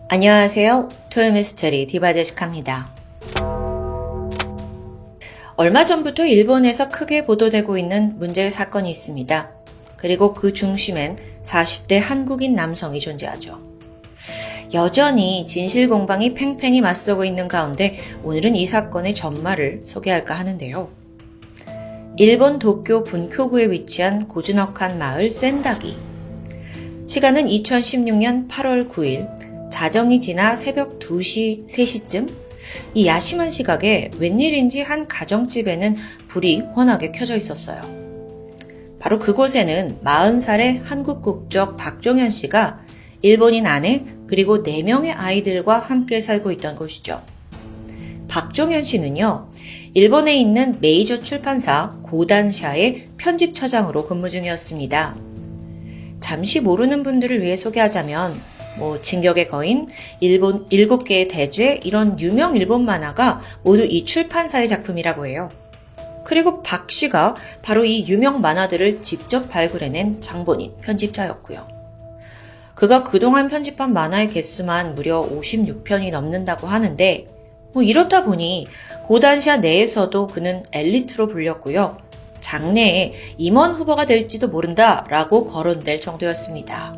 안녕하세요. 토요미스테리 디바제시카입니다. 얼마 전부터 일본에서 크게 보도되고 있는 문제의 사건이 있습니다. 그리고 그 중심엔 40대 한국인 남성이 존재하죠. 여전히 진실 공방이 팽팽히 맞서고 있는 가운데 오늘은 이 사건의 전말을 소개할까 하는데요. 일본 도쿄 분쿄구에 위치한 고즈넉한 마을 센다기. 시간은 2016년 8월 9일 자정이 지나 새벽 2시, 3시쯤 이 야심한 시각에 웬일인지 한 가정집에는 불이 환하게 켜져 있었어요. 바로 그곳에는 40살의 한국 국적 박종현 씨가 일본인 아내 그리고 4명의 아이들과 함께 살고 있던 곳이죠. 박종현 씨는요, 일본에 있는 메이저 출판사 고단샤의 편집처장으로 근무 중이었습니다. 잠시 모르는 분들을 위해 소개하자면 진격의 거인, 일본 7개의 대죄 이런 유명 일본 만화가 모두 이 출판사의 작품이라고 해요. 그리고 박 씨가 바로 이 유명 만화들을 직접 발굴해낸 장본인 편집자였고요. 그가 그동안 편집한 만화의 개수만 무려 56편이 넘는다고 하는데 이렇다 보니 고단샤 내에서도 그는 엘리트로 불렸고요. 장래에 임원 후보가 될지도 모른다라고 거론될 정도였습니다.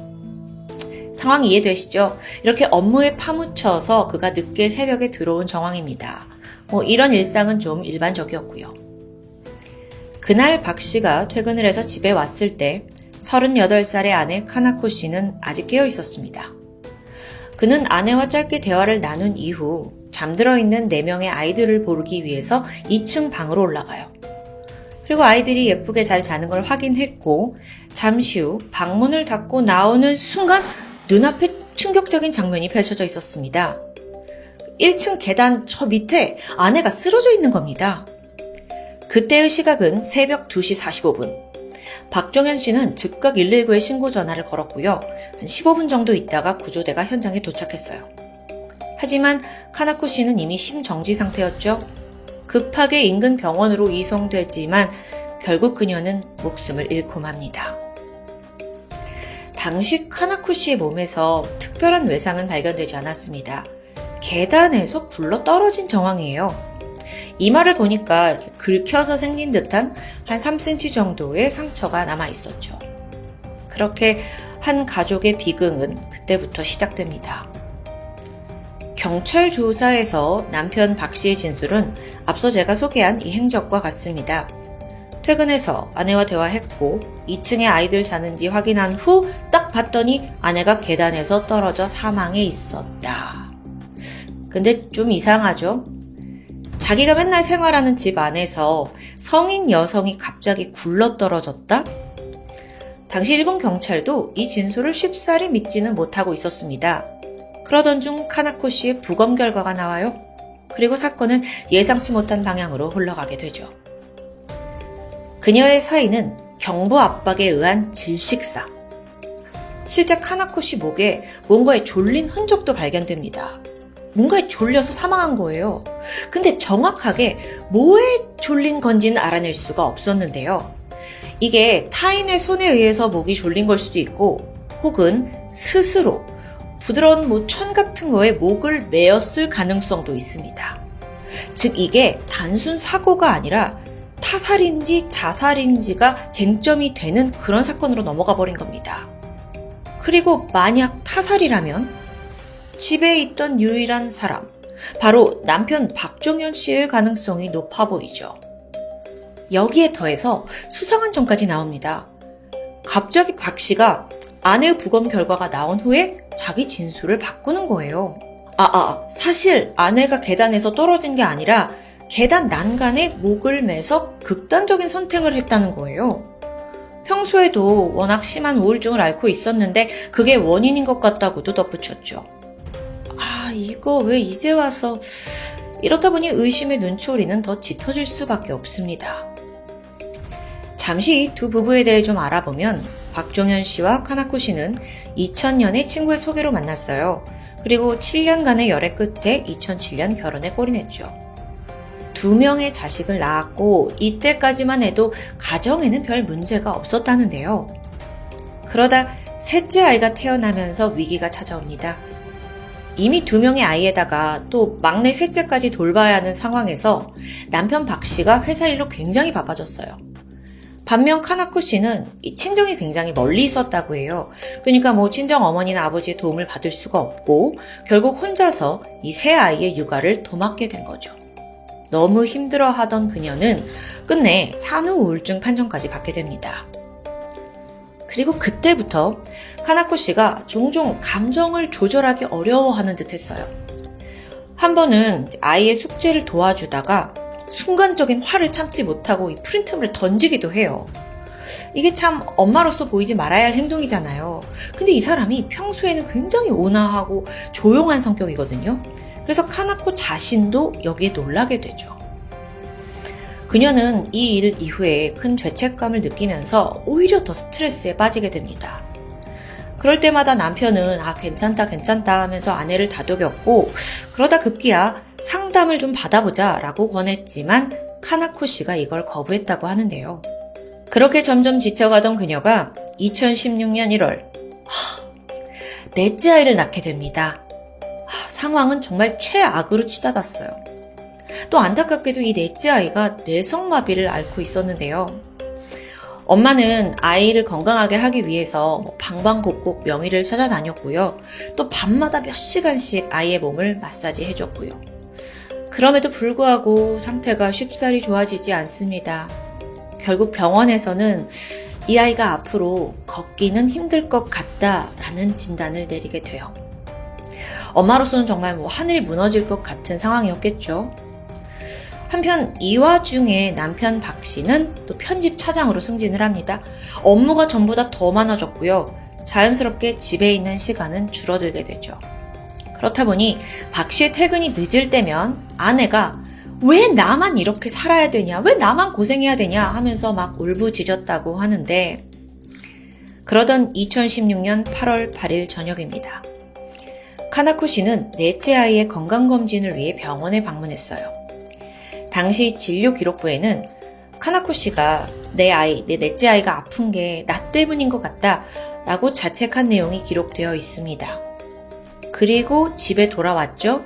상황 이해되시죠? 이렇게 업무에 파묻혀서 그가 늦게 새벽에 들어온 정황입니다. 이런 일상은 좀 일반적이었고요. 그날 박 씨가 퇴근을 해서 집에 왔을 때 38살의 아내 카나코 씨는 아직 깨어 있었습니다. 그는 아내와 짧게 대화를 나눈 이후 잠들어 있는 4명의 아이들을 보기 위해서 2층 방으로 올라가요. 그리고 아이들이 예쁘게 잘 자는 걸 확인했고 잠시 후 방문을 닫고 나오는 순간 눈앞에 충격적인 장면이 펼쳐져 있었습니다. 1층 계단 저 밑에 아내가 쓰러져 있는 겁니다. 그때의 시각은 새벽 2시 45분. 박종현 씨는 즉각 119에 신고 전화를 걸었고요. 한 15분 정도 있다가 구조대가 현장에 도착했어요. 하지만 카나코 씨는 이미 심정지 상태였죠. 급하게 인근 병원으로 이송되지만 결국 그녀는 목숨을 잃고 맙니다. 당시 카나코 씨의 몸에서 특별한 외상은 발견되지 않았습니다. 계단에서 굴러 떨어진 정황이에요. 이마를 보니까 이렇게 긁혀서 생긴 듯한 한 3cm 정도의 상처가 남아 있었죠. 그렇게 한 가족의 비극은 그때부터 시작됩니다. 경찰 조사에서 남편 박 씨의 진술은 앞서 제가 소개한 이 행적과 같습니다. 퇴근해서 아내와 대화했고 2층에 아이들 자는지 확인한 후 딱 봤더니 아내가 계단에서 떨어져 사망해 있었다. 근데 좀 이상하죠? 자기가 맨날 생활하는 집 안에서 성인 여성이 갑자기 굴러떨어졌다? 당시 일본 경찰도 이 진술을 쉽사리 믿지는 못하고 있었습니다. 그러던 중 카나코 씨의 부검 결과가 나와요. 그리고 사건은 예상치 못한 방향으로 흘러가게 되죠. 그녀의 사인은 경부 압박에 의한 질식사. 실제 카나코 씨 목에 뭔가에 졸린 흔적도 발견됩니다. 뭔가에 졸려서 사망한 거예요. 근데 정확하게 뭐에 졸린 건지는 알아낼 수가 없었는데요. 이게 타인의 손에 의해서 목이 졸린 걸 수도 있고 혹은 스스로 부드러운 천 같은 거에 목을 메었을 가능성도 있습니다. 즉 이게 단순 사고가 아니라 타살인지 자살인지가 쟁점이 되는 그런 사건으로 넘어가 버린 겁니다. 그리고 만약 타살이라면 집에 있던 유일한 사람, 바로 남편 박종현 씨의 가능성이 높아 보이죠. 여기에 더해서 수상한 점까지 나옵니다. 갑자기 박 씨가 아내의 부검 결과가 나온 후에 자기 진술을 바꾸는 거예요. 사실 아내가 계단에서 떨어진 게 아니라 계단 난간에 목을 매서 극단적인 선택을 했다는 거예요. 평소에도 워낙 심한 우울증을 앓고 있었는데 그게 원인인 것 같다고도 덧붙였죠. 이거 왜 이제 와서 이렇다 보니 의심의 눈초리는 더 짙어질 수밖에 없습니다. 잠시 이 두 부부에 대해 좀 알아보면 박종현 씨와 카나코 씨는 2000년에 친구의 소개로 만났어요. 그리고 7년간의 열애 끝에 2007년 결혼에 골인했죠. 2명의 자식을 낳았고 이때까지만 해도 가정에는 별 문제가 없었다는데요. 그러다 셋째 아이가 태어나면서 위기가 찾아옵니다. 이미 2명의 아이에다가 또 막내 셋째까지 돌봐야 하는 상황에서 남편 박 씨가 회사 일로 굉장히 바빠졌어요. 반면 카나코 씨는 이 친정이 굉장히 멀리 있었다고 해요. 그러니까 뭐 친정 어머니나 아버지의 도움을 받을 수가 없고 결국 혼자서 이 세 아이의 육아를 도맡게 된 거죠. 너무 힘들어하던 그녀는 끝내 산후 우울증 판정까지 받게 됩니다. 그리고 그때부터 카나코 씨가 종종 감정을 조절하기 어려워하는 듯 했어요. 한 번은 아이의 숙제를 도와주다가 순간적인 화를 참지 못하고 이 프린트물을 던지기도 해요. 이게 참 엄마로서 보이지 말아야 할 행동이잖아요. 근데 이 사람이 평소에는 굉장히 온화하고 조용한 성격이거든요. 그래서 카나코 자신도 여기에 놀라게 되죠. 그녀는 이 일 이후에 큰 죄책감을 느끼면서 오히려 더 스트레스에 빠지게 됩니다. 그럴 때마다 남편은 괜찮다 하면서 아내를 다독였고 그러다 급기야 상담을 좀 받아보자 라고 권했지만 카나코 씨가 이걸 거부했다고 하는데요. 그렇게 점점 지쳐가던 그녀가 2016년 1월 넷째 아이를 낳게 됩니다. 상황은 정말 최악으로 치닫았어요. 또 안타깝게도 이 넷째 아이가 뇌성마비를 앓고 있었는데요. 엄마는 아이를 건강하게 하기 위해서 방방곡곡 명의를 찾아다녔고요. 또 밤마다 몇 시간씩 아이의 몸을 마사지 해줬고요. 그럼에도 불구하고 상태가 쉽사리 좋아지지 않습니다. 결국 병원에서는 이 아이가 앞으로 걷기는 힘들 것 같다라는 진단을 내리게 돼요. 엄마로서는 정말 하늘이 무너질 것 같은 상황이었겠죠. 한편 이 와중에 남편 박 씨는 또 편집 차장으로 승진을 합니다. 업무가 전보다 더 많아졌고요. 자연스럽게 집에 있는 시간은 줄어들게 되죠. 그렇다 보니 박 씨의 퇴근이 늦을 때면 아내가 왜 나만 이렇게 살아야 되냐, 왜 나만 고생해야 되냐 하면서 막 울부짖었다고 하는데 그러던 2016년 8월 8일 저녁입니다. 카나코 씨는 넷째 아이의 건강검진을 위해 병원에 방문했어요. 당시 진료 기록부에는 카나코 씨가 내 넷째 아이가 아픈 게 나 때문인 것 같다 라고 자책한 내용이 기록되어 있습니다. 그리고 집에 돌아왔죠.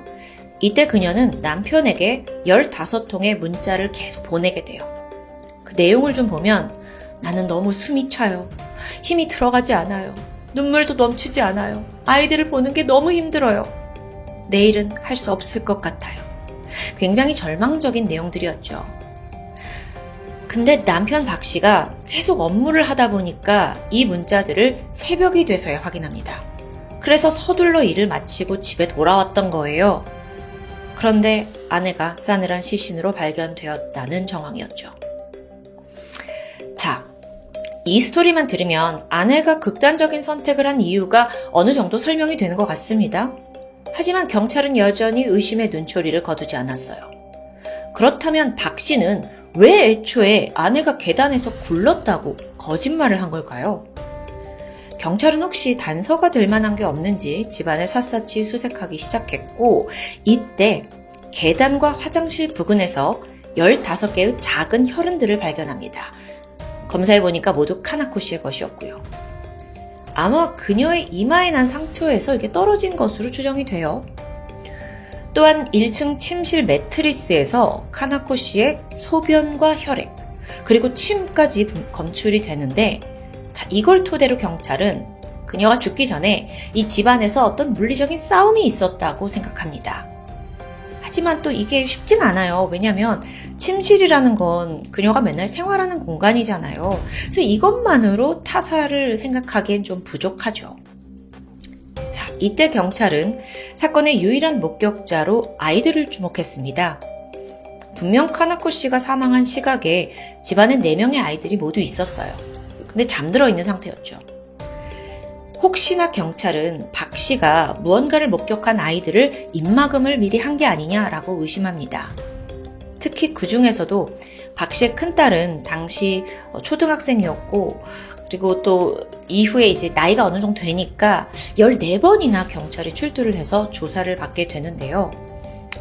이때 그녀는 남편에게 15통의 문자를 계속 보내게 돼요. 그 내용을 좀 보면 나는 너무 숨이 차요. 힘이 들어가지 않아요. 눈물도 넘치지 않아요. 아이들을 보는 게 너무 힘들어요. 내일은 할 수 없을 것 같아요. 굉장히 절망적인 내용들이었죠. 근데 남편 박 씨가 계속 업무를 하다 보니까 이 문자들을 새벽이 돼서야 확인합니다. 그래서 서둘러 일을 마치고 집에 돌아왔던 거예요. 그런데 아내가 싸늘한 시신으로 발견되었다는 정황이었죠. 자, 이 스토리만 들으면 아내가 극단적인 선택을 한 이유가 어느 정도 설명이 되는 것 같습니다. 하지만 경찰은 여전히 의심의 눈초리를 거두지 않았어요. 그렇다면 박 씨는 왜 애초에 아내가 계단에서 굴렀다고 거짓말을 한 걸까요? 경찰은 혹시 단서가 될 만한 게 없는지 집안을 샅샅이 수색하기 시작했고 이때 계단과 화장실 부근에서 15개의 작은 혈흔들을 발견합니다. 검사해보니까 모두 카나코 씨의 것이었고요. 아마 그녀의 이마에 난 상처에서 이게 떨어진 것으로 추정이 돼요. 또한 1층 침실 매트리스에서 카나코 씨의 소변과 혈액, 그리고 침까지 검출이 되는데 자, 이걸 토대로 경찰은 그녀가 죽기 전에 이 집안에서 어떤 물리적인 싸움이 있었다고 생각합니다. 하지만 또 이게 쉽진 않아요. 왜냐하면 침실이라는 건 그녀가 맨날 생활하는 공간이잖아요. 그래서 이것만으로 타살을 생각하기엔 좀 부족하죠. 자, 이때 경찰은 사건의 유일한 목격자로 아이들을 주목했습니다. 분명 카나코 씨가 사망한 시각에 집안에 4명의 아이들이 모두 있었어요. 근데 잠들어 있는 상태였죠. 혹시나 경찰은 박 씨가 무언가를 목격한 아이들을 입막음을 미리 한 게 아니냐라고 의심합니다. 특히 그 중에서도 박 씨의 큰딸은 당시 초등학생이었고 그리고 또 이후에 이제 나이가 어느 정도 되니까 14번이나 경찰에 출두를 해서 조사를 받게 되는데요.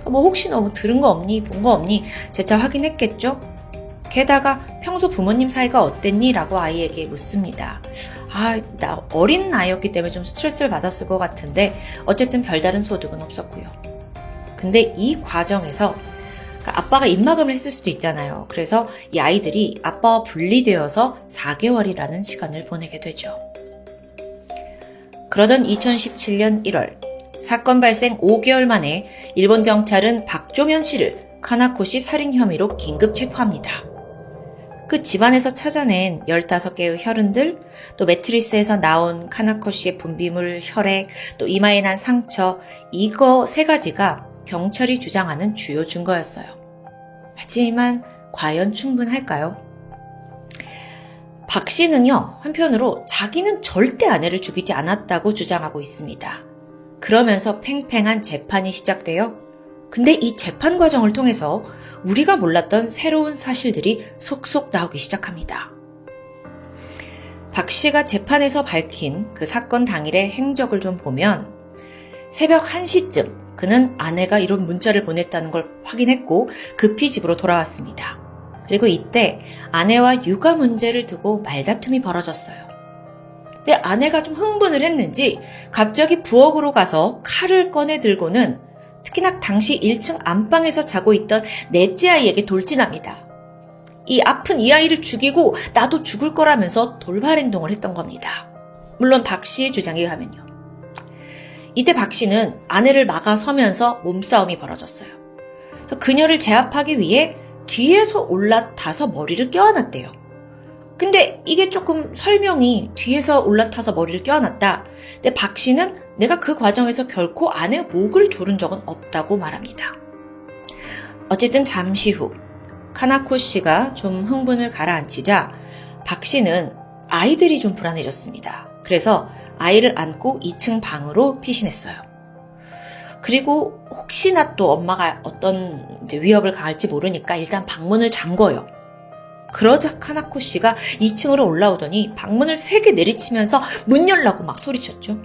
혹시 너 들은 거 없니? 본 거 없니? 재차 확인했겠죠? 게다가 평소 부모님 사이가 어땠니? 라고 아이에게 묻습니다. 나 어린 나이였기 때문에 좀 스트레스를 받았을 것 같은데 어쨌든 별다른 소득은 없었고요. 근데 이 과정에서 아빠가 입막음을 했을 수도 있잖아요. 그래서 이 아이들이 아빠와 분리되어서 4개월이라는 시간을 보내게 되죠. 그러던 2017년 1월 사건 발생 5개월 만에 일본 경찰은 박종현 씨를 카나코시 살인 혐의로 긴급 체포합니다. 그 집안에서 찾아낸 15개의 혈흔들, 또 매트리스에서 나온 카나코시의 분비물, 혈액, 또 이마에 난 상처, 이거 3가지가 경찰이 주장하는 주요 증거였어요. 하지만 과연 충분할까요? 박 씨는요, 한편으로 자기는 절대 아내를 죽이지 않았다고 주장하고 있습니다. 그러면서 팽팽한 재판이 시작돼요. 근데 이 재판 과정을 통해서 우리가 몰랐던 새로운 사실들이 속속 나오기 시작합니다. 박 씨가 재판에서 밝힌 그 사건 당일의 행적을 좀 보면 새벽 1시쯤 그는 아내가 이런 문자를 보냈다는 걸 확인했고 급히 집으로 돌아왔습니다. 그리고 이때 아내와 육아 문제를 두고 말다툼이 벌어졌어요. 근데 아내가 좀 흥분을 했는지 갑자기 부엌으로 가서 칼을 꺼내 들고는 특히나 당시 1층 안방에서 자고 있던 넷째 아이에게 돌진합니다. 이 아픈 이 아이를 죽이고 나도 죽을 거라면서 돌발 행동을 했던 겁니다. 물론 박 씨의 주장에 의하면요. 이때 박 씨는 아내를 막아서면서 몸싸움이 벌어졌어요. 그래서 그녀를 제압하기 위해 뒤에서 올라타서 머리를 껴안았대요. 근데 이게 조금 설명이 뒤에서 올라타서 머리를 껴안았다. 근데 박 씨는 내가 그 과정에서 결코 아내의 목을 조른 적은 없다고 말합니다. 어쨌든 잠시 후 카나코 씨가 좀 흥분을 가라앉히자 박 씨는 아이들이 좀 불안해졌습니다. 그래서 아이를 안고 2층 방으로 피신했어요. 그리고 혹시나 또 엄마가 어떤 위협을 가할지 모르니까 일단 방문을 잠궈요. 그러자 카나코 씨가 2층으로 올라오더니 방문을 3개 내리치면서 문 열라고 막 소리쳤죠.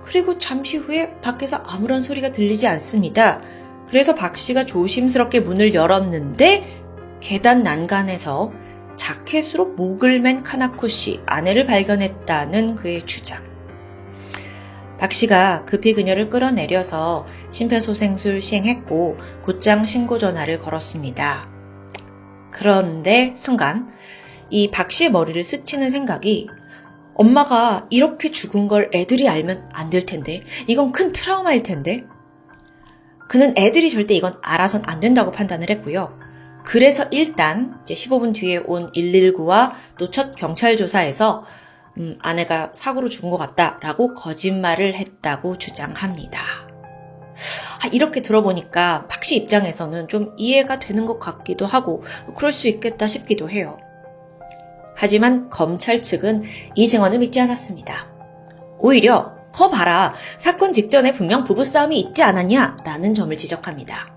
그리고 잠시 후에 밖에서 아무런 소리가 들리지 않습니다. 그래서 박 씨가 조심스럽게 문을 열었는데 계단 난간에서 자켓으로 목을 맨 카나코 씨 아내를 발견했다는 그의 주장. 박 씨가 급히 그녀를 끌어내려서 심폐소생술 시행했고 곧장 신고 전화를 걸었습니다. 그런데 순간 이 박 씨의 머리를 스치는 생각이 엄마가 이렇게 죽은 걸 애들이 알면 안 될 텐데 이건 큰 트라우마일 텐데 그는 애들이 절대 이건 알아선 안 된다고 판단을 했고요. 그래서 일단 이제 15분 뒤에 온 119와 또 첫 경찰 조사에서 아내가 사고로 죽은 것 같다라고 거짓말을 했다고 주장합니다. 이렇게 들어보니까 박 씨 입장에서는 좀 이해가 되는 것 같기도 하고 그럴 수 있겠다 싶기도 해요. 하지만 검찰 측은 이 증언을 믿지 않았습니다. 오히려 거 봐라, 사건 직전에 분명 부부싸움이 있지 않았냐? 라는 점을 지적합니다.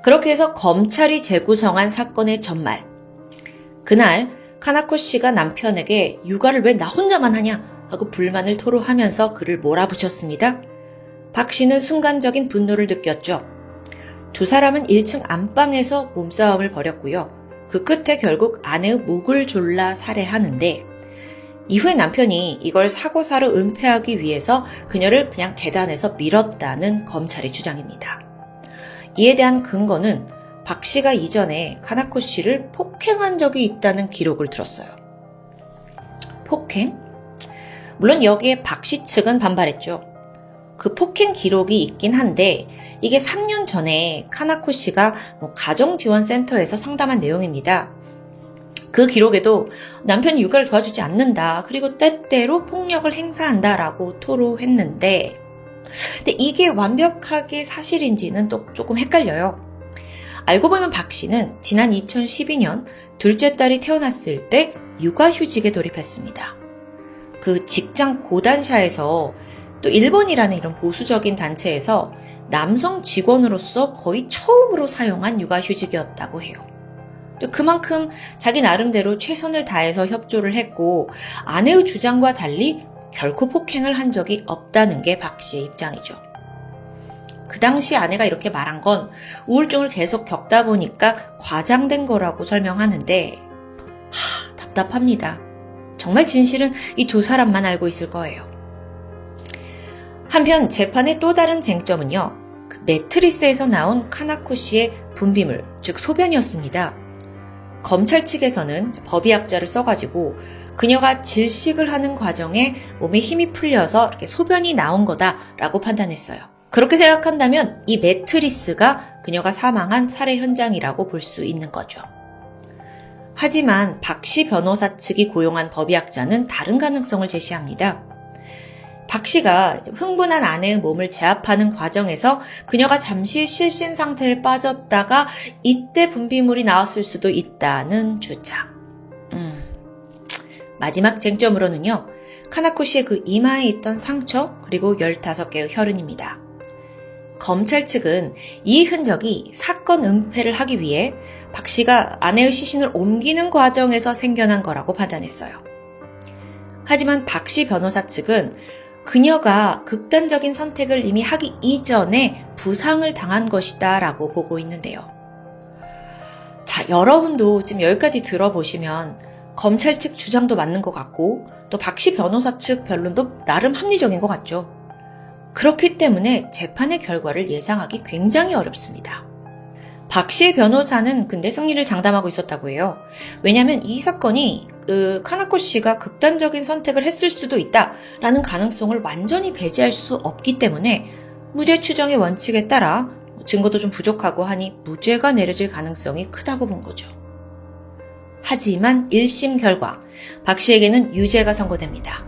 그렇게 해서 검찰이 재구성한 사건의 전말. 그날 카나코 씨가 남편에게 육아를 왜 나 혼자만 하냐? 하고 불만을 토로하면서 그를 몰아붙였습니다. 박 씨는 순간적인 분노를 느꼈죠. 두 사람은 1층 안방에서 몸싸움을 벌였고요. 그 끝에 결국 아내의 목을 졸라 살해하는데 이후에 남편이 이걸 사고사로 은폐하기 위해서 그녀를 그냥 계단에서 밀었다는 검찰의 주장입니다. 이에 대한 근거는 박 씨가 이전에 카나코 씨를 폭행한 적이 있다는 기록을 들었어요. 폭행? 물론 여기에 박 씨 측은 반발했죠. 그 폭행 기록이 있긴 한데 이게 3년 전에 카나코 씨가 가정지원센터에서 상담한 내용입니다. 그 기록에도 남편이 육아를 도와주지 않는다. 그리고 때때로 폭력을 행사한다라고 토로했는데 근데 이게 완벽하게 사실인지는 또 조금 헷갈려요. 알고 보면 박 씨는 지난 2012년 둘째 딸이 태어났을 때 육아휴직에 돌입했습니다. 그 직장 고단샤에서 또 일본이라는 이런 보수적인 단체에서 남성 직원으로서 거의 처음으로 사용한 육아휴직이었다고 해요. 또 그만큼 자기 나름대로 최선을 다해서 협조를 했고 아내의 주장과 달리 결코 폭행을 한 적이 없다는 게 박 씨의 입장이죠. 그 당시 아내가 이렇게 말한 건 우울증을 계속 겪다 보니까 과장된 거라고 설명하는데 답답합니다. 정말 진실은 이 두 사람만 알고 있을 거예요. 한편 재판의 또 다른 쟁점은요. 그 매트리스에서 나온 카나코 씨의 분비물, 즉 소변이었습니다. 검찰 측에서는 법의학자를 써가지고 그녀가 질식을 하는 과정에 몸에 힘이 풀려서 이렇게 소변이 나온 거다라고 판단했어요. 그렇게 생각한다면 이 매트리스가 그녀가 사망한 살해 현장이라고 볼 수 있는 거죠. 하지만 박 씨 변호사 측이 고용한 법의학자는 다른 가능성을 제시합니다. 박 씨가 흥분한 아내의 몸을 제압하는 과정에서 그녀가 잠시 실신 상태에 빠졌다가 이때 분비물이 나왔을 수도 있다는 주장. 마지막 쟁점으로는요. 카나코 씨의 그 이마에 있던 상처 그리고 15개의 혈흔입니다. 검찰 측은 이 흔적이 사건 은폐를 하기 위해 박 씨가 아내의 시신을 옮기는 과정에서 생겨난 거라고 판단했어요. 하지만 박 씨 변호사 측은 그녀가 극단적인 선택을 이미 하기 이전에 부상을 당한 것이다 라고 보고 있는데요. 자, 여러분도 지금 여기까지 들어보시면 검찰 측 주장도 맞는 것 같고 또 박 씨 변호사 측 변론도 나름 합리적인 것 같죠. 그렇기 때문에 재판의 결과를 예상하기 굉장히 어렵습니다. 박 씨의 변호사는 근데 승리를 장담하고 있었다고 해요. 왜냐하면 이 사건이 카나코 씨가 극단적인 선택을 했을 수도 있다라는 가능성을 완전히 배제할 수 없기 때문에 무죄 추정의 원칙에 따라 증거도 좀 부족하고 하니 무죄가 내려질 가능성이 크다고 본 거죠. 하지만 1심 결과 박 씨에게는 유죄가 선고됩니다.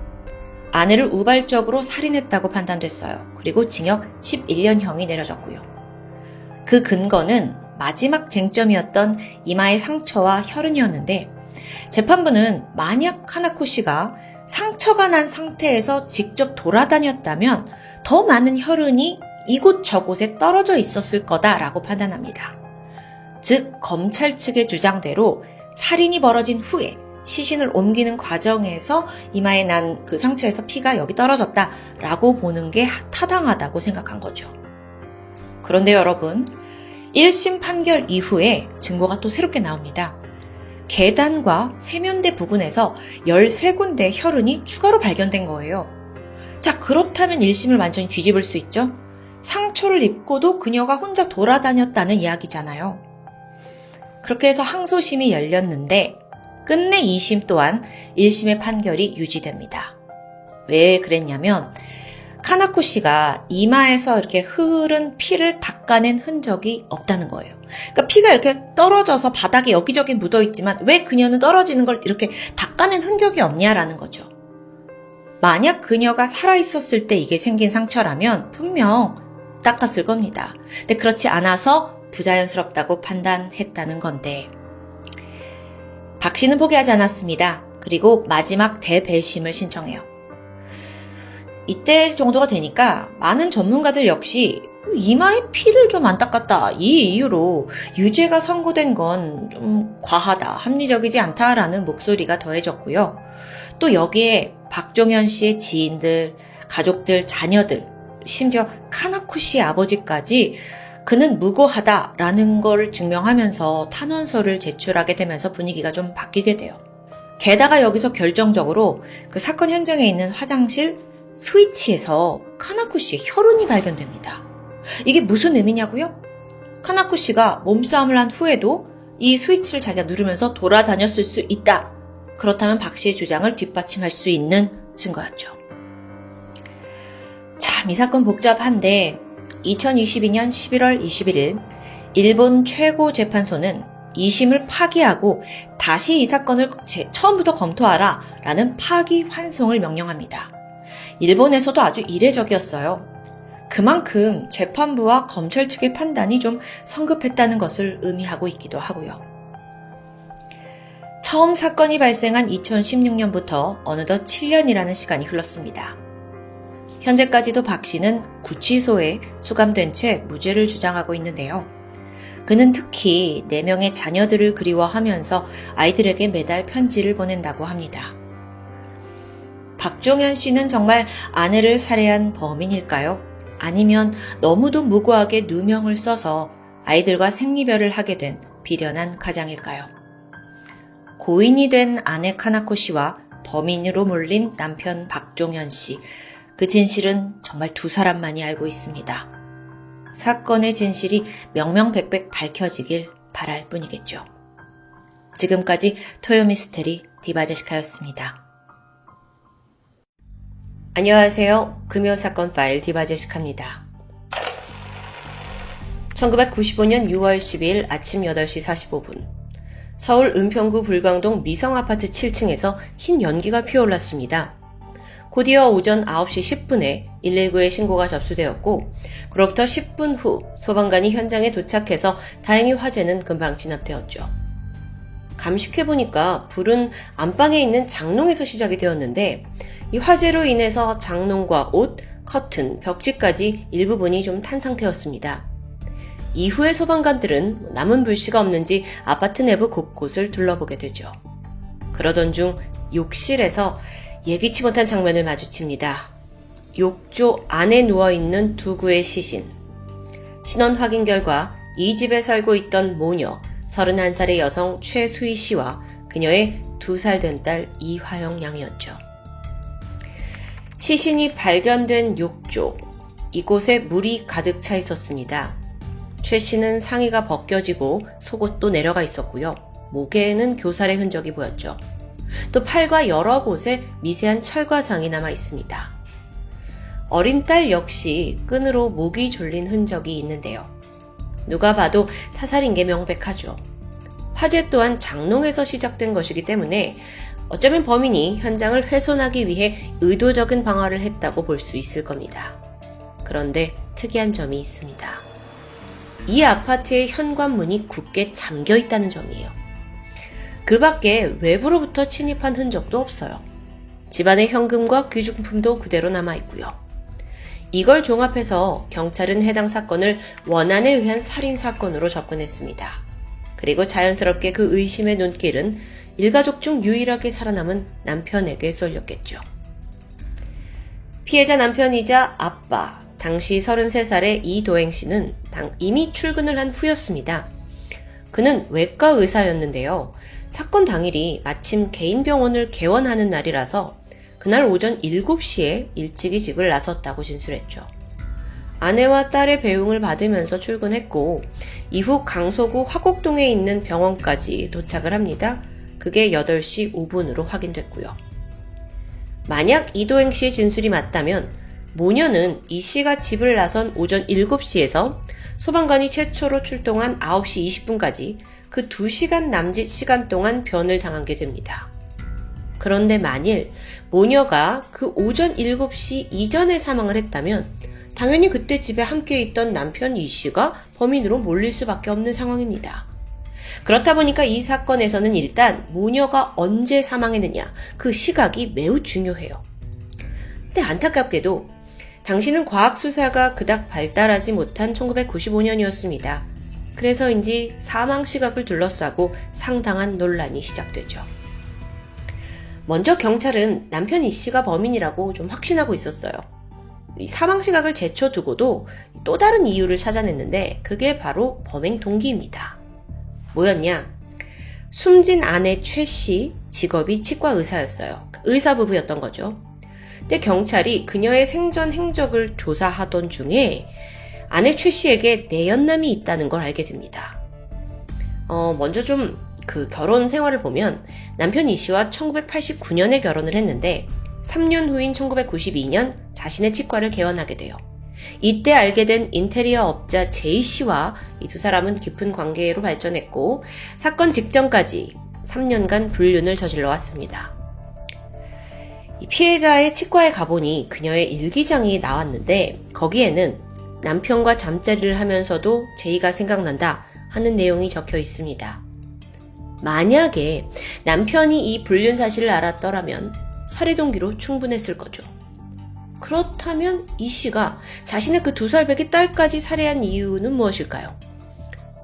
아내를 우발적으로 살인했다고 판단됐어요. 그리고 징역 11년형이 내려졌고요. 그 근거는 마지막 쟁점이었던 이마의 상처와 혈흔이었는데 재판부는 만약 카나코 씨가 상처가 난 상태에서 직접 돌아다녔다면 더 많은 혈흔이 이곳 저곳에 떨어져 있었을 거다라고 판단합니다. 즉 검찰 측의 주장대로 살인이 벌어진 후에 시신을 옮기는 과정에서 이마에 난 그 상처에서 피가 여기 떨어졌다라고 보는 게 타당하다고 생각한 거죠. 그런데 여러분, 1심 판결 이후에 증거가 또 새롭게 나옵니다. 계단과 세면대 부근에서 13군데 혈흔이 추가로 발견된 거예요. 자, 그렇다면 1심을 완전히 뒤집을 수 있죠? 상처를 입고도 그녀가 혼자 돌아다녔다는 이야기잖아요. 그렇게 해서 항소심이 열렸는데 끝내 2심 또한 1심의 판결이 유지됩니다. 왜 그랬냐면 카나코 씨가 이마에서 이렇게 흐른 피를 닦아낸 흔적이 없다는 거예요. 그러니까 피가 이렇게 떨어져서 바닥에 여기저기 묻어있지만 왜 그녀는 떨어지는 걸 이렇게 닦아낸 흔적이 없냐라는 거죠. 만약 그녀가 살아있었을 때 이게 생긴 상처라면 분명 닦았을 겁니다. 근데 그렇지 않아서 부자연스럽다고 판단했다는 건데 박 씨는 포기하지 않았습니다. 그리고 마지막 대배심을 신청해요. 이때 정도가 되니까 많은 전문가들 역시 이마에 피를 좀 안 닦았다 이 이유로 유죄가 선고된 건 좀 과하다, 합리적이지 않다라는 목소리가 더해졌고요. 또 여기에 박종현 씨의 지인들, 가족들, 자녀들, 심지어 카나코 씨의 아버지까지 그는 무고하다라는 걸 증명하면서 탄원서를 제출하게 되면서 분위기가 좀 바뀌게 돼요. 게다가 여기서 결정적으로 그 사건 현장에 있는 화장실 스위치에서 카나코 씨의 혈흔이 발견됩니다. 이게 무슨 의미냐고요? 카나코 씨가 몸싸움을 한 후에도 이 스위치를 자기가 누르면서 돌아다녔을 수 있다. 그렇다면 박 씨의 주장을 뒷받침할 수 있는 증거였죠. 참, 이 사건 복잡한데 2022년 11월 21일 일본 최고재판소는 2심을 파기하고 다시 이 사건을 처음부터 검토하라 라는 파기 환송을 명령합니다. 일본에서도 아주 이례적이었어요. 그만큼 재판부와 검찰 측의 판단이 좀 성급했다는 것을 의미하고 있기도 하고요. 처음 사건이 발생한 2016년부터 어느덧 7년이라는 시간이 흘렀습니다. 현재까지도 박 씨는 구치소에 수감된 채 무죄를 주장하고 있는데요. 그는 특히 4명의 자녀들을 그리워하면서 아이들에게 매달 편지를 보낸다고 합니다. 박종현 씨는 정말 아내를 살해한 범인일까요? 아니면 너무도 무고하게 누명을 써서 아이들과 생리별을 하게 된 비련한 가장일까요? 고인이 된 아내 카나코 씨와 범인으로 몰린 남편 박종현 씨. 그 진실은 정말 두 사람만이 알고 있습니다. 사건의 진실이 명명백백 밝혀지길 바랄 뿐이겠죠. 지금까지 토요미스테리 디바제시카였습니다. 안녕하세요. 금요사건 파일 디바제시카입니다. 1995년 6월 12일 아침 8시 45분 서울 은평구 불광동 미성아파트 7층에서 흰 연기가 피어올랐습니다. 곧이어 오전 9시 10분에 119에 신고가 접수되었고 그로부터 10분 후 소방관이 현장에 도착해서 다행히 화재는 금방 진압되었죠. 감식해보니까 불은 안방에 있는 장롱에서 시작이 되었는데 이 화재로 인해서 장롱과 옷, 커튼, 벽지까지 일부분이 좀 탄 상태였습니다. 이후에 소방관들은 남은 불씨가 없는지 아파트 내부 곳곳을 둘러보게 되죠. 그러던 중 욕실에서 예기치 못한 장면을 마주칩니다. 욕조 안에 누워있는 두 구의 시신. 신원 확인 결과 이 집에 살고 있던 모녀 31살의 여성 최수희 씨와 그녀의 2살 된 딸 이화영 양이었죠. 시신이 발견된 욕조, 이곳에 물이 가득 차 있었습니다. 최 씨는 상의가 벗겨지고 속옷도 내려가 있었고요. 목에는 교살의 흔적이 보였죠. 또 팔과 여러 곳에 미세한 철과상이 남아 있습니다. 어린 딸 역시 끈으로 목이 졸린 흔적이 있는데요. 누가 봐도 타살인 게 명백하죠. 화재 또한 장롱에서 시작된 것이기 때문에 어쩌면 범인이 현장을 훼손하기 위해 의도적인 방화를 했다고 볼 수 있을 겁니다. 그런데 특이한 점이 있습니다. 이 아파트의 현관문이 굳게 잠겨 있다는 점이에요. 그 밖에 외부로부터 침입한 흔적도 없어요. 집안의 현금과 귀중품도 그대로 남아있고요. 이걸 종합해서 경찰은 해당 사건을 원한에 의한 살인사건으로 접근했습니다. 그리고 자연스럽게 그 의심의 눈길은 일가족 중 유일하게 살아남은 남편에게 쏠렸겠죠. 피해자 남편이자 아빠, 당시 33살의 이도행 씨는 이미 출근을 한 후였습니다. 그는 외과 의사였는데요. 사건 당일이 마침 개인 병원을 개원하는 날이라서 그날 오전 7시에 일찍이 집을 나섰다고 진술했죠. 아내와 딸의 배웅을 받으면서 출근했고 이후 강서구 화곡동에 있는 병원까지 도착을 합니다. 그게 8시 5분으로 확인됐고요. 만약 이도행 씨의 진술이 맞다면 모녀는 이 씨가 집을 나선 오전 7시에서 소방관이 최초로 출동한 9시 20분까지 그 2시간 남짓 시간 동안 변을 당한 게 됩니다. 그런데 만일 모녀가 그 오전 7시 이전에 사망을 했다면 당연히 그때 집에 함께 있던 남편 이 씨가 범인으로 몰릴 수밖에 없는 상황입니다. 그렇다 보니까 이 사건에서는 일단 모녀가 언제 사망했느냐 그 시각이 매우 중요해요. 근데 안타깝게도 당시는 과학수사가 그닥 발달하지 못한 1995년이었습니다. 그래서인지 사망 시각을 둘러싸고 상당한 논란이 시작되죠. 먼저 경찰은 남편 이 씨가 범인이라고 좀 확신하고 있었어요. 이 사망 시각을 제쳐두고도 또 다른 이유를 찾아냈는데 그게 바로 범행 동기입니다. 뭐였냐? 숨진 아내 최 씨 직업이 치과 의사였어요. 의사 부부였던 거죠. 근데 경찰이 그녀의 생전 행적을 조사하던 중에 아내 최 씨에게 내연남이 있다는 걸 알게 됩니다. 먼저 좀 그 결혼 생활을 보면 남편 이 씨와 1989년에 결혼을 했는데 3년 후인 1992년 자신의 치과를 개원하게 돼요. 이때 알게 된 인테리어 업자 제이 씨와 이 두 사람은 깊은 관계로 발전했고 사건 직전까지 3년간 불륜을 저질러 왔습니다. 이 피해자의 치과에 가보니 그녀의 일기장이 나왔는데 거기에는 남편과 잠자리를 하면서도 제이가 생각난다 하는 내용이 적혀 있습니다. 만약에 남편이 이 불륜 사실을 알았더라면 살해 동기로 충분했을 거죠. 그렇다면 이 씨가 자신의 그 2살 배기 딸까지 살해한 이유는 무엇일까요?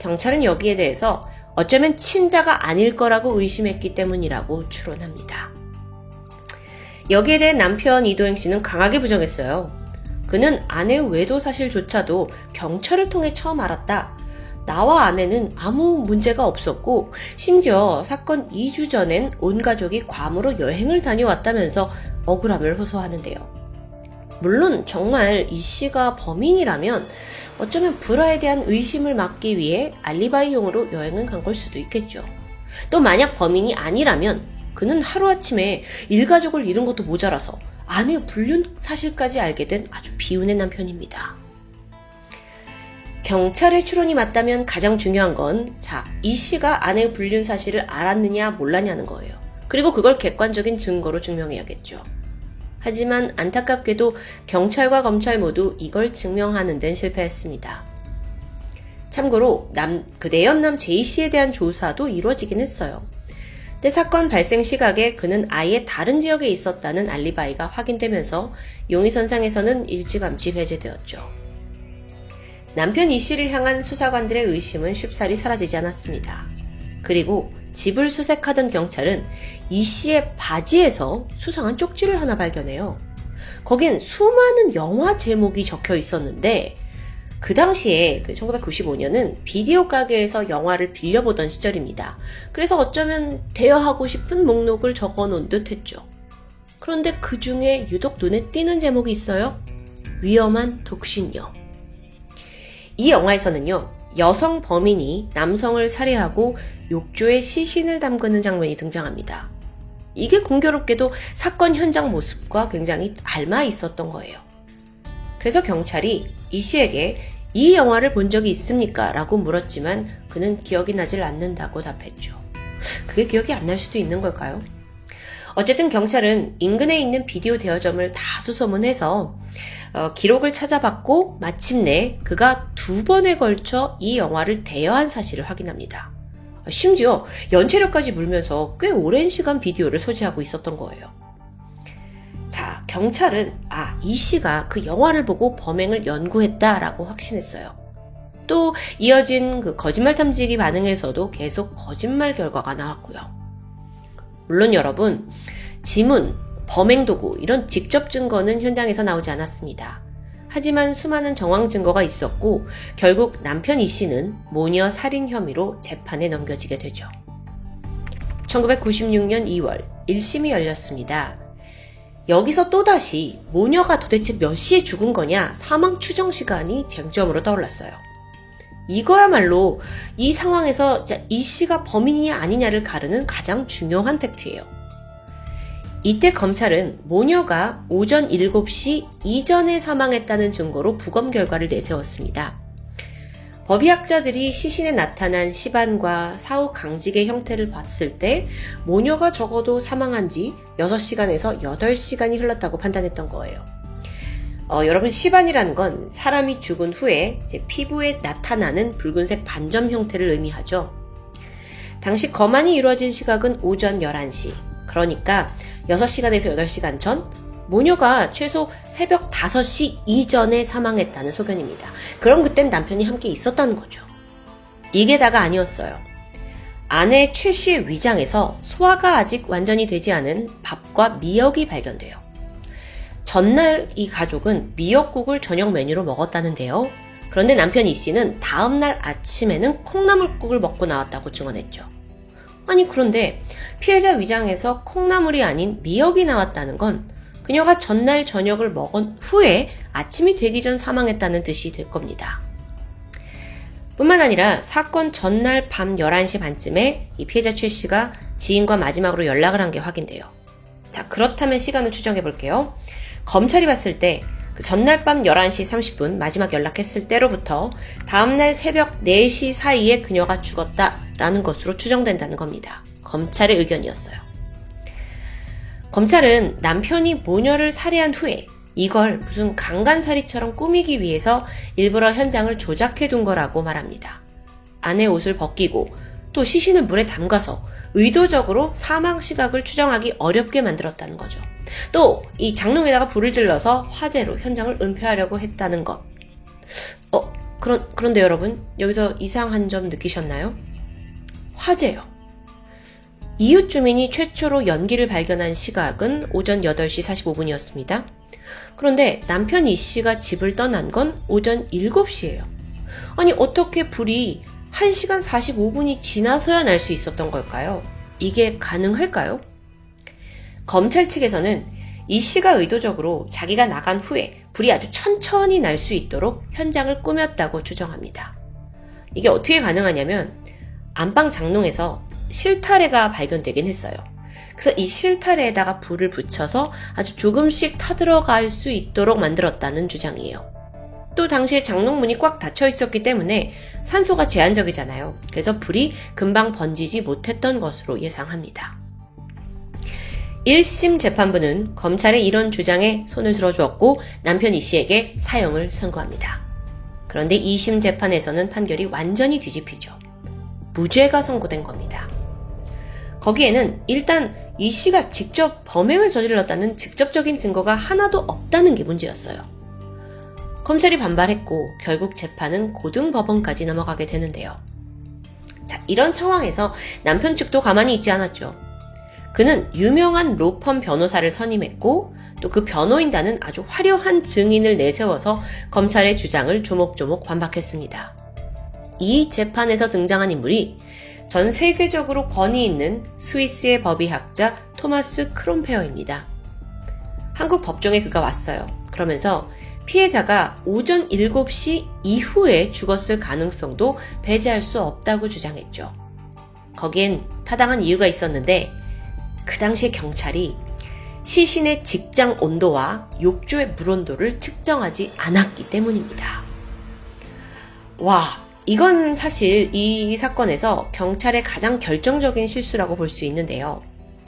경찰은 여기에 대해서 어쩌면 친자가 아닐 거라고 의심했기 때문이라고 추론합니다. 여기에 대해 남편 이도행 씨는 강하게 부정했어요. 그는 아내의 외도 사실조차도 경찰을 통해 처음 알았다. 나와 아내는 아무 문제가 없었고 심지어 사건 2주 전엔 온 가족이 괌으로 여행을 다녀왔다면서 억울함을 호소하는데요. 물론 정말 이 씨가 범인이라면 어쩌면 불화에 대한 의심을 막기 위해 알리바이용으로 여행은 간 걸 수도 있겠죠. 또 만약 범인이 아니라면 그는 하루아침에 일가족을 잃은 것도 모자라서 아내의 불륜 사실까지 알게 된 아주 비운의 남편입니다. 경찰의 추론이 맞다면 가장 중요한 건 이 씨가 아내의 불륜 사실을 알았느냐 몰랐냐는 거예요. 그리고 그걸 객관적인 증거로 증명해야겠죠. 하지만 안타깝게도 경찰과 검찰 모두 이걸 증명하는 데는 실패했습니다. 참고로 내연남 J씨에 대한 조사도 이루어지긴 했어요. 근데 사건 발생 시각에 그는 아예 다른 지역에 있었다는 알리바이가 확인되면서 용의선상에서는 일찌감치 배제되었죠. 남편 E씨를 향한 수사관들의 의심은 쉽사리 사라지지 않았습니다. 그리고 집을 수색하던 경찰은 E씨의 바지에서 수상한 쪽지를 하나 발견해요. 거긴 수많은 영화 제목이 적혀 있었는데 그 당시에 1995년은 비디오 가게에서 영화를 빌려보던 시절입니다. 그래서 어쩌면 대여하고 싶은 목록을 적어놓은 듯 했죠. 그런데 그 중에 유독 눈에 띄는 제목이 있어요. 위험한 독신녀. 이 영화에서는요, 여성 범인이 남성을 살해하고 욕조에 시신을 담그는 장면이 등장합니다. 이게 공교롭게도 사건 현장 모습과 굉장히 닮아 있었던 거예요. 그래서 경찰이 이 씨에게 이 영화를 본 적이 있습니까? 라고 물었지만 그는 기억이 나질 않는다고 답했죠. 그게 기억이 안 날 수도 있는 걸까요? 어쨌든 경찰은 인근에 있는 비디오 대여점을 다 수소문해서 기록을 찾아봤고 마침내 그가 2번에 걸쳐 이 영화를 대여한 사실을 확인합니다. 심지어 연체료까지 물면서 꽤 오랜 시간 비디오를 소지하고 있었던 거예요. 자, 경찰은 이 씨가 그 영화를 보고 범행을 연구했다라고 확신했어요. 또 이어진 그 거짓말 탐지기 반응에서도 계속 거짓말 결과가 나왔고요. 물론 여러분, 지문, 범행 도구 이런 직접 증거는 현장에서 나오지 않았습니다. 하지만 수많은 정황 증거가 있었고 결국 남편 이 씨는 모녀 살인 혐의로 재판에 넘겨지게 되죠. 1996년 2월 1심이 열렸습니다. 여기서 또다시 모녀가 도대체 몇 시에 죽은 거냐 사망 추정 시간이 쟁점으로 떠올랐어요. 이거야말로 이 상황에서 이 씨가 범인이냐 아니냐를 가르는 가장 중요한 팩트예요. 이때 검찰은 모녀가 오전 7시 이전에 사망했다는 증거로 부검 결과를 내세웠습니다. 법의학자들이 시신에 나타난 시반과 사후 강직의 형태를 봤을 때 모녀가 적어도 사망한 지 6시간에서 8시간이 흘렀다고 판단했던 거예요. 여러분, 시반이라는 건 사람이 죽은 후에 피부에 나타나는 붉은색 반점 형태를 의미하죠. 당시 검안이 이루어진 시각은 오전 11시. 그러니까 6시간에서 8시간 전 모녀가 최소 새벽 5시 이전에 사망했다는 소견입니다. 그럼 그땐 남편이 함께 있었다는 거죠. 이게 다가 아니었어요. 아내 최 씨의 위장에서 소화가 아직 완전히 되지 않은 밥과 미역이 발견돼요. 전날 이 가족은 미역국을 저녁 메뉴로 먹었다는데요. 그런데 남편 이 씨는 다음날 아침에는 콩나물국을 먹고 나왔다고 증언했죠. 아니, 그런데 피해자 위장에서 콩나물이 아닌 미역이 나왔다는 건 그녀가 전날 저녁을 먹은 후에 아침이 되기 전 사망했다는 뜻이 될 겁니다. 뿐만 아니라 사건 전날 밤 11시 반쯤에 이 피해자 최 씨가 지인과 마지막으로 연락을 한 게 확인돼요. 자, 그렇다면 시간을 추정해 볼게요. 검찰이 봤을 때 그 전날 밤 11시 30분 마지막 연락했을 때로부터 다음날 새벽 4시 사이에 그녀가 죽었다라는 것으로 추정된다는 겁니다. 검찰의 의견이었어요. 검찰은 남편이 모녀를 살해한 후에 이걸 무슨 강간살이처럼 꾸미기 위해서 일부러 현장을 조작해 둔 거라고 말합니다. 아내 옷을 벗기고 또 시신을 물에 담가서 의도적으로 사망 시각을 추정하기 어렵게 만들었다는 거죠. 또 이 장롱에다가 불을 질러서 화재로 현장을 은폐하려고 했다는 것. 그런데 여러분, 여기서 이상한 점 느끼셨나요? 화재요. 이웃 주민이 최초로 연기를 발견한 시각은 오전 8시 45분이었습니다. 그런데 남편 이 씨가 집을 떠난 건 오전 7시예요. 아니, 어떻게 불이 1시간 45분이 지나서야 날 수 있었던 걸까요? 이게 가능할까요? 검찰 측에서는 이 씨가 의도적으로 자기가 나간 후에 불이 아주 천천히 날 수 있도록 현장을 꾸몄다고 주장합니다. 이게 어떻게 가능하냐면 안방 장롱에서 실타래가 발견되긴 했어요. 그래서 이 실타래에다가 불을 붙여서 아주 조금씩 타들어갈 수 있도록 만들었다는 주장이에요. 또 당시에 장롱문이 꽉 닫혀 있었기 때문에 산소가 제한적이잖아요. 그래서 불이 금방 번지지 못했던 것으로 예상합니다. 1심 재판부는 검찰의 이런 주장에 손을 들어주었고 남편 이 씨에게 사형을 선고합니다. 그런데 2심 재판에서는 판결이 완전히 뒤집히죠. 무죄가 선고된 겁니다. 거기에는 일단 이 씨가 직접 범행을 저질렀다는 직접적인 증거가 하나도 없다는 게 문제였어요. 검찰이 반발했고 결국 재판은 고등법원까지 넘어가게 되는데요. 자, 이런 상황에서 남편 측도 가만히 있지 않았죠. 그는 유명한 로펌 변호사를 선임했고 또 그 변호인단은 아주 화려한 증인을 내세워서 검찰의 주장을 조목조목 반박했습니다. 이 재판에서 등장한 인물이 전 세계적으로 권위 있는 스위스의 법의학자 토마스 크롬페어입니다. 한국 법정에 그가 왔어요. 그러면서 피해자가 오전 7시 이후에 죽었을 가능성도 배제할 수 없다고 주장했죠. 거기엔 타당한 이유가 있었는데 그 당시에 경찰이 시신의 직장 온도와 욕조의 물 온도를 측정하지 않았기 때문입니다. 와, 이건 사실 이 사건에서 경찰의 가장 결정적인 실수라고 볼 수 있는데요.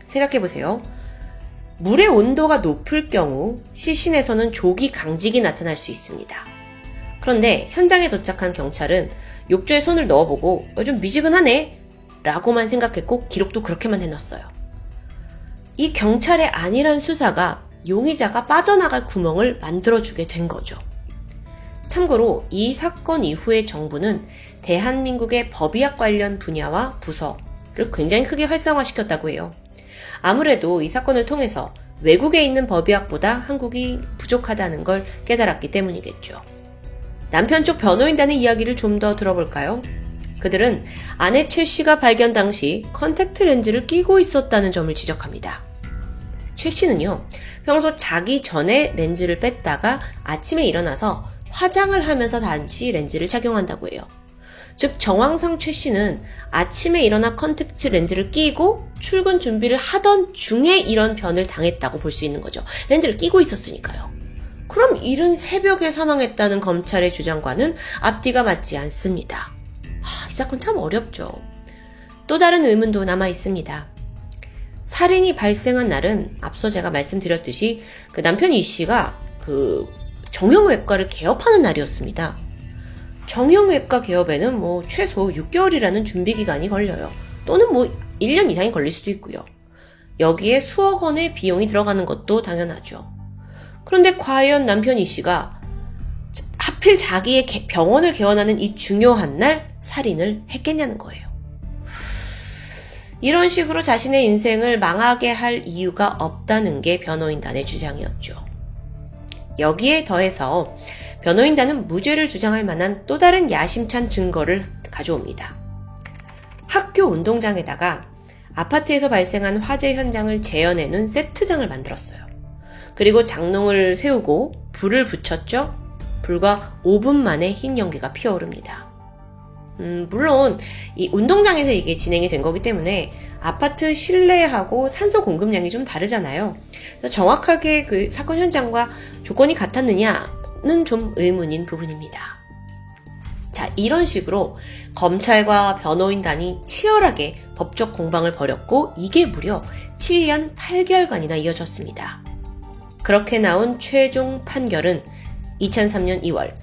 생각해보세요. 물의 온도가 높을 경우 시신에서는 조기 강직이 나타날 수 있습니다. 그런데 현장에 도착한 경찰은 욕조에 손을 넣어보고 좀 미지근하네 라고만 생각했고 기록도 그렇게만 해놨어요. 이 경찰의 안일한 수사가 용의자가 빠져나갈 구멍을 만들어주게 된 거죠. 참고로 이 사건 이후에 정부는 대한민국의 법의학 관련 분야와 부서를 굉장히 크게 활성화시켰다고 해요. 아무래도 이 사건을 통해서 외국에 있는 법의학보다 한국이 부족하다는 걸 깨달았기 때문이겠죠. 남편 쪽 변호인단의 이야기를 좀 더 들어볼까요? 그들은 아내 최 씨가 발견 당시 컨택트 렌즈를 끼고 있었다는 점을 지적합니다. 최 씨는요, 평소 자기 전에 렌즈를 뺐다가 아침에 일어나서 화장을 하면서 다시 렌즈를 착용한다고 해요. 즉 정황상 최 씨는 아침에 일어나 컨택트 렌즈를 끼고 출근 준비를 하던 중에 이런 변을 당했다고 볼 수 있는 거죠. 렌즈를 끼고 있었으니까요. 그럼 이른 새벽에 사망했다는 검찰의 주장과는 앞뒤가 맞지 않습니다. 이 사건 참 어렵죠. 또 다른 의문도 남아 있습니다. 살인이 발생한 날은 앞서 제가 말씀드렸듯이 그 남편 이 씨가 그 정형외과를 개업하는 날이었습니다. 정형외과 개업에는 최소 6개월이라는 준비기간이 걸려요. 또는 1년 이상이 걸릴 수도 있고요. 여기에 수억 원의 비용이 들어가는 것도 당연하죠. 그런데 과연 남편 이 씨가 하필 자기의 병원을 개원하는 이 중요한 날 살인을 했겠냐는 거예요. 이런 식으로 자신의 인생을 망하게 할 이유가 없다는 게 변호인단의 주장이었죠. 여기에 더해서 변호인단은 무죄를 주장할 만한 또 다른 야심찬 증거를 가져옵니다. 학교 운동장에다가 아파트에서 발생한 화재 현장을 재현해놓은 세트장을 만들었어요. 그리고 장롱을 세우고 불을 붙였죠. 불과 5분 만에 흰 연기가 피어오릅니다. 물론 이 운동장에서 이게 진행이 된 거기 때문에 아파트 실내하고 산소 공급량이 좀 다르잖아요. 그래서 정확하게 그 사건 현장과 조건이 같았느냐는 좀 의문인 부분입니다. 자, 이런 식으로 검찰과 변호인단이 치열하게 법적 공방을 벌였고 이게 무려 7년 8개월간이나 이어졌습니다. 그렇게 나온 최종 판결은 2003년 2월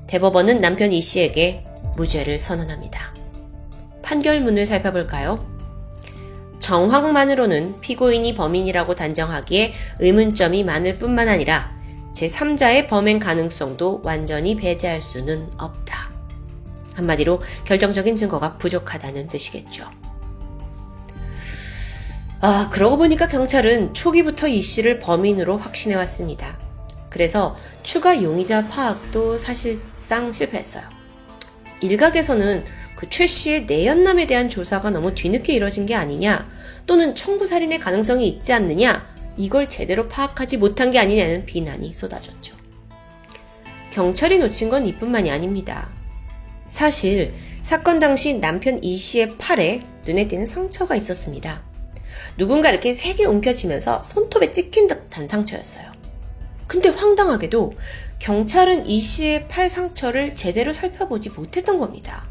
대법원은 남편 이 씨에게 무죄를 선언합니다. 판결문을 살펴볼까요? 정황만으로는 피고인이 범인이라고 단정하기에 의문점이 많을 뿐만 아니라 제3자의 범행 가능성도 완전히 배제할 수는 없다. 한마디로 결정적인 증거가 부족하다는 뜻이겠죠. 그러고 보니까 경찰은 초기부터 이 씨를 범인으로 확신해왔습니다. 그래서 추가 용의자 파악도 사실상 실패했어요. 일각에서는 그 최 씨의 내연남에 대한 조사가 너무 뒤늦게 이뤄진 게 아니냐, 또는 청부살인의 가능성이 있지 않느냐, 이걸 제대로 파악하지 못한 게 아니냐는 비난이 쏟아졌죠. 경찰이 놓친 건 이뿐만이 아닙니다. 사실 사건 당시 남편 이 씨의 팔에 눈에 띄는 상처가 있었습니다. 누군가 이렇게 세게 움켜쥐면서 손톱에 찍힌 듯한 상처였어요. 근데 황당하게도 경찰은 이 씨의 팔 상처를 제대로 살펴보지 못했던 겁니다.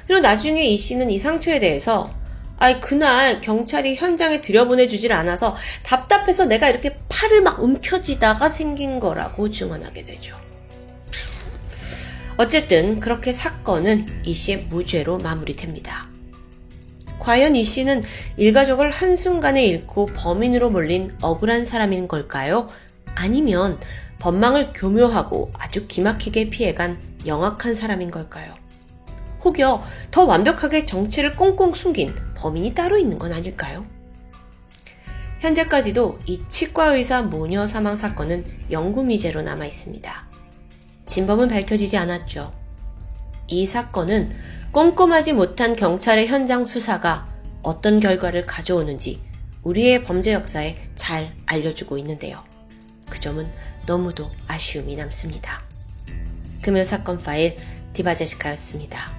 그리고 나중에 이 씨는 이 상처에 대해서 그날 경찰이 현장에 들여보내주질 않아서 답답해서 내가 이렇게 팔을 막 움켜쥐다가 생긴 거라고 증언하게 되죠. 어쨌든 그렇게 사건은 이 씨의 무죄로 마무리됩니다. 과연 이 씨는 일가족을 한순간에 잃고 범인으로 몰린 억울한 사람인 걸까요? 아니면 법망을 교묘하고 아주 기막히게 피해간 영악한 사람인 걸까요? 혹여 더 완벽하게 정체를 꽁꽁 숨긴 범인이 따로 있는 건 아닐까요? 현재까지도 이 치과의사 모녀 사망 사건은 영구미제로 남아 있습니다. 진범은 밝혀지지 않았죠. 이 사건은 꼼꼼하지 못한 경찰의 현장 수사가 어떤 결과를 가져오는지 우리의 범죄 역사에 잘 알려주고 있는데요. 그 점은 너무도 아쉬움이 남습니다. 금요사건 파일 디바제시카였습니다.